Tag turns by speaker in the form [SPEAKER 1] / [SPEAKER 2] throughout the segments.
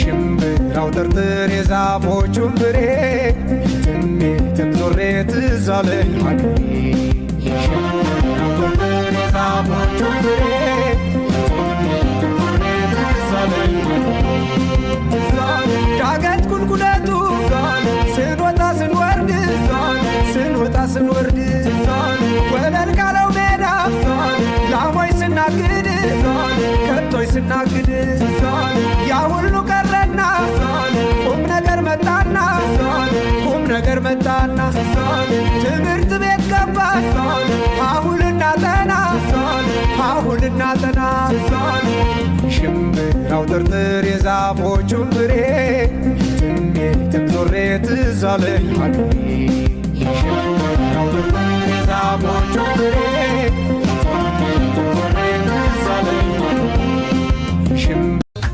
[SPEAKER 1] ሽምብራው ጥርጥር የዛፎቹን ፍሬ የትም ዞሬ ትዝ አለኝ ሀገሬ ሽምብራው ጥርጥር የዛፎቹን ፍሬ የትም ዞሬ ትዝ አለኝ ዳገት ቁልቁለቱ ስንወጣ ስንወርድ ስንወጣ ስንወርድ ወለል ካለው ሜዳ ላሞች ስናግድ ከብቶች ስናግድ ያ ሁሉ ቀረና ቁም ነገር መጣና ቁም ነገር መጣና ትምህርት ቤት ገባ አሁልና ጠና አሁልና ጠና ሽምብራው ጥርጥር የዛፎቹን ፍሬ የትም ዞሬ ትዝ አለኝ ሀገሬ ሽምብራው ጥርጥር የዛፎቹን ፍሬ የትም ዞሬ ትዝ አለኝ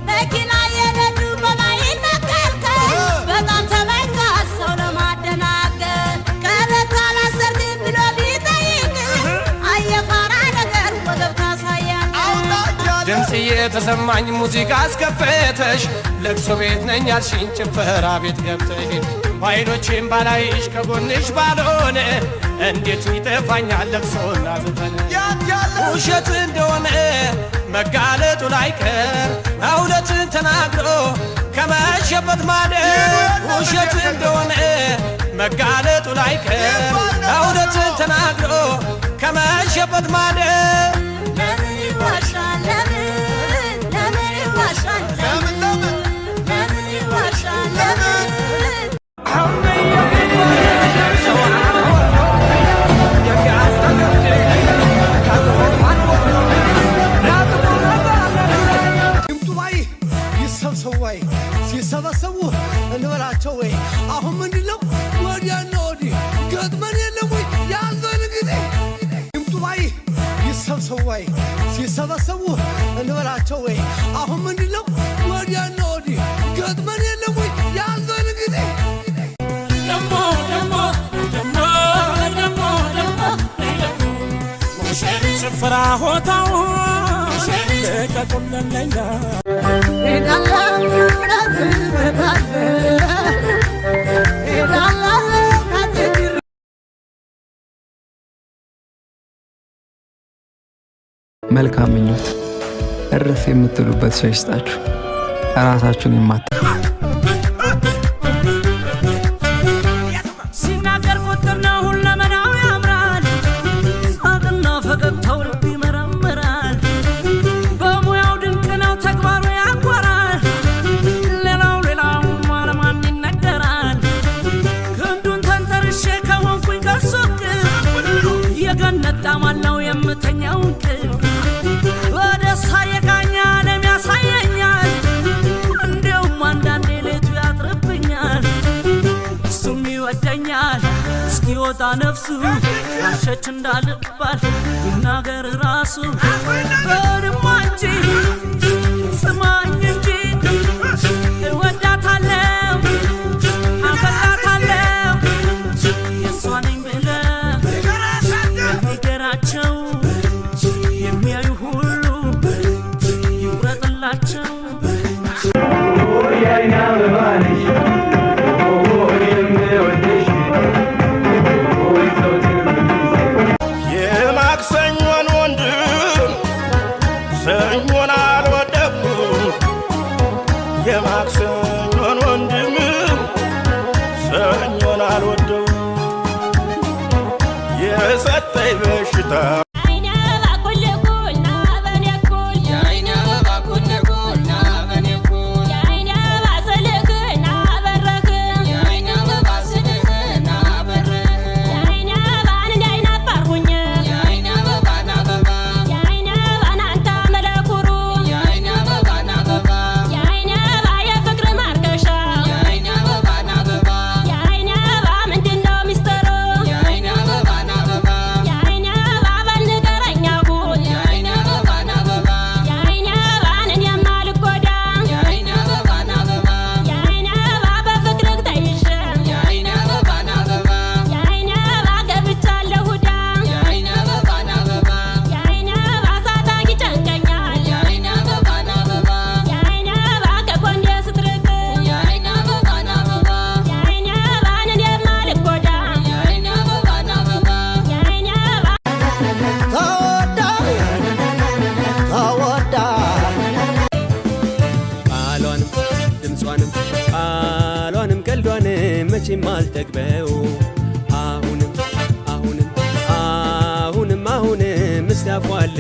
[SPEAKER 2] መኪና የነዱ በማይል መከልከል በጣም ተመካ ሰው ለማደናገር ቀበቶ አላሰርክም ብሎ ቢጠይቅ አየፋራ ነገር ወገብ ታሳያለህ
[SPEAKER 3] ድምፅ የተሰማኝ ሙዚቃ አስከፈተሽ ለቅሶ ቤት ነኝ ያልሽኝ ጭፈራ ቤት ገብተሽ ባይኖቼም ባላይሽ ከጎንሽ ባልሆነ እንዴት ይጠፋኛል ለቅሶና ዘፈን ውሸት እንደሆነ መጋለጡ ላይቀር እውነትን ተናግሮ ከመሸበት ማደር ውሸት እንደሆነ መጋለጡ ላይቀር እውነትን ተናግሮ ከመሸበት ማደር
[SPEAKER 2] ለምን ይዋሻል ለምን ይዋሻል ለምን ይዋሻል ለምን
[SPEAKER 4] ሲሰበሰቡ እንበላቸው ወይ አሁን ምንድነው ወዲያና ወዲህ ገጥመን የለም ወይ ያዘን እንግዲህ ይምጡ ባይ ይሰብሰቡ ወይ ሲሰበሰቡ እንበላቸው ወይ አሁን ምንድነው ወዲያና ወዲህ ገጥመን የለም ወይ ያዘን እንግዲህ ደሞ ሙሽሪ ጭፈራ ሆታው ለቀቁልለኛ
[SPEAKER 5] መልካም ምኞት እረፍ የምትሉበት ሰው ይስጣችሁ ራሳችሁን የማታ
[SPEAKER 6] ሲናገር ቁጥር ነው ሁለመናው ያምራል ሳቅና ፈገግታው ልብ ይመረምራል በሙያው ድንቅ ነው ተግባሩ ያጓራል ሌላው ማለማን ይነገራል ክንዱን ተንተርሼ ከሆንኩኝ ከሱቅ የገነት ጣማል ነው የምተኛው እንቅልፍ በደስታ የቃኛል የሚያሳየኛል እንዲሁም አንዳንዴ ሌቱ ያጥርብኛል እሱም ይወደኛል እስኪወጣ ነፍሱ አሸች እንዳልባል ይናገር ራሱ በድማ እንጂ ስማኝ እንጂ እወዳታለሁ አፈላታለሁ የእሷ ነኝ ብለህ ንገራቸው የሚያዩ ሁሉ ይውረጥላቸው
[SPEAKER 7] የማክሰኞን ወንድም ሰኞን አልወደኩም የማክሰኞን ወንድም ሰኞን አልወደው የሰጠኝ በሽታ
[SPEAKER 8] ውበቷንም ድምጿንም ቃሏንም ቀልዷንም መቼም አልጠግበው አሁንም አሁንም አሁንም አሁንም እስታፏል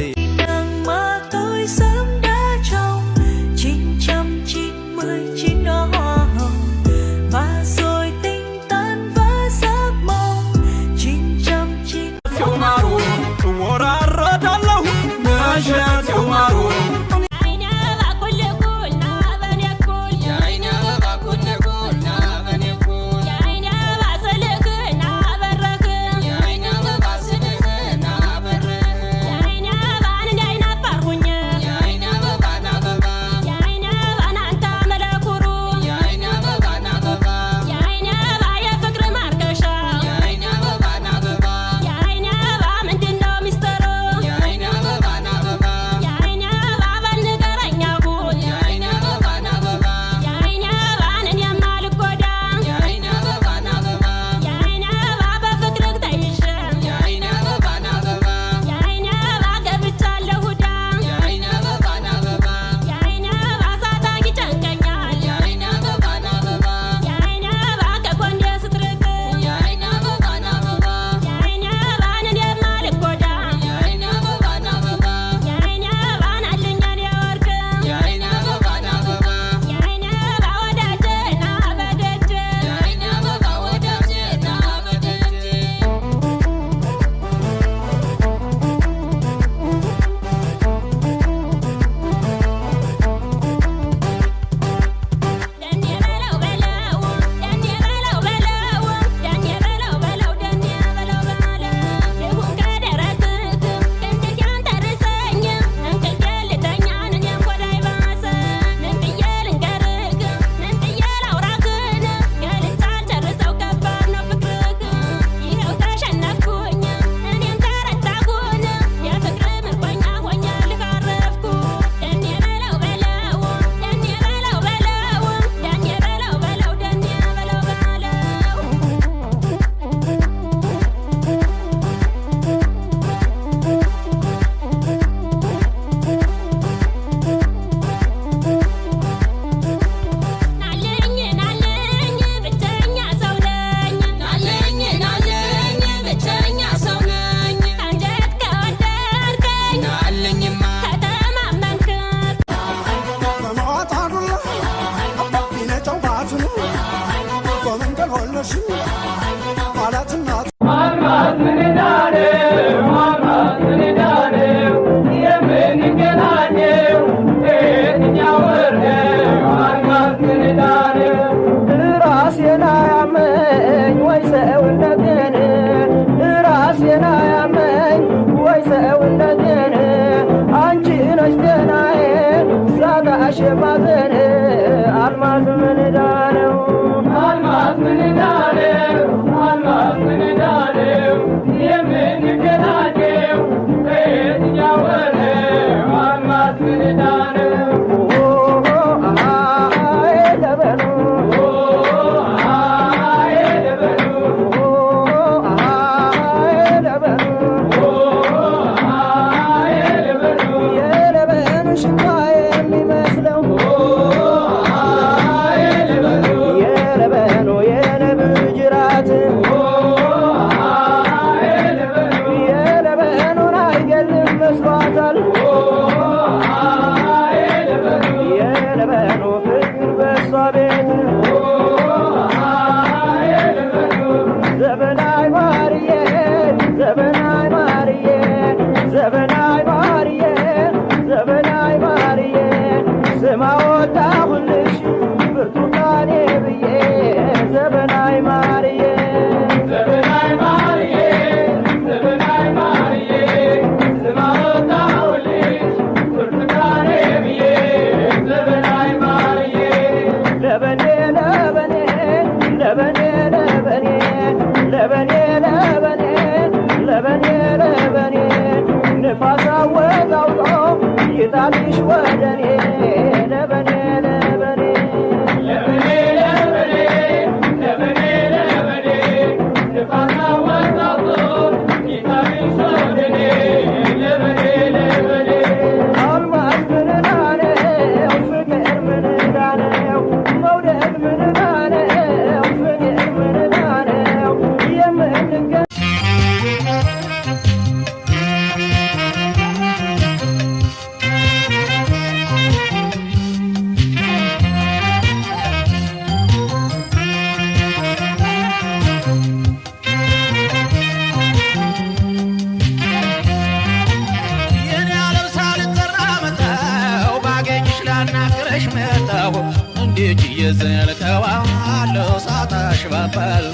[SPEAKER 3] እንዴት እየዘልቀዋለሁ ሳጣሽ ባባል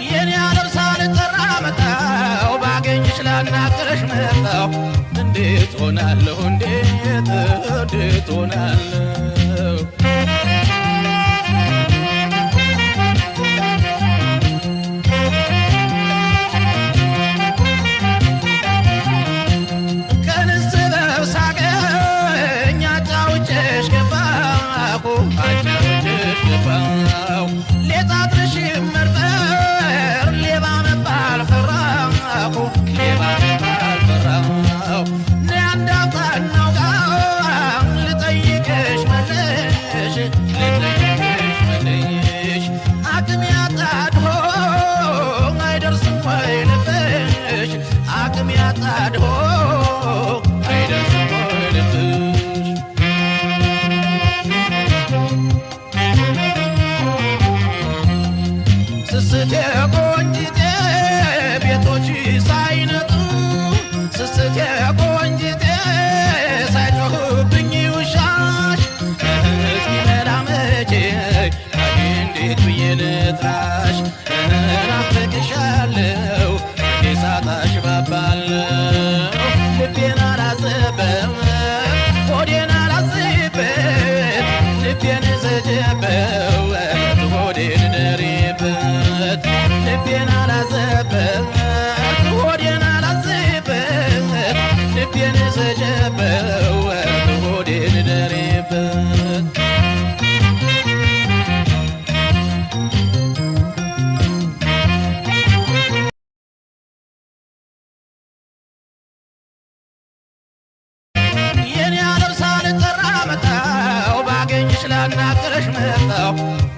[SPEAKER 3] የኔ ዓለም ሳልጠራ መጣሁ ባገኝሽ ላናግርሽ መጣሁ እንዴት ሆናለሁ እንዴት ሆናለሁ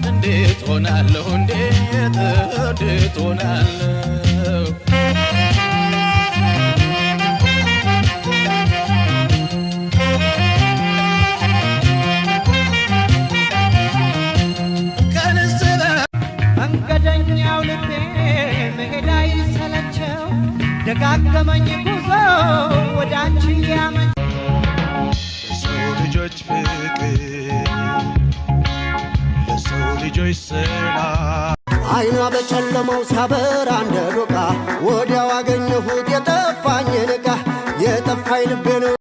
[SPEAKER 3] እንዴት ሆናለሁ እንዴት ሆናለሁ
[SPEAKER 9] መንገደኛው ልቤ መሄድ አይሰለቸው ደጋገመኝ ጉዞ ወደ አንቺ ያመኝ
[SPEAKER 7] ለሰው ልጆች ፍቅር ለሰው ልጆች ሰላም
[SPEAKER 4] አይኗ በጨለማው ሲያበራ እንደ ዶቃ ወዲያው አገኘሁት የጠፋኝን ዕቃ የጠፋኝ ልቤ ነው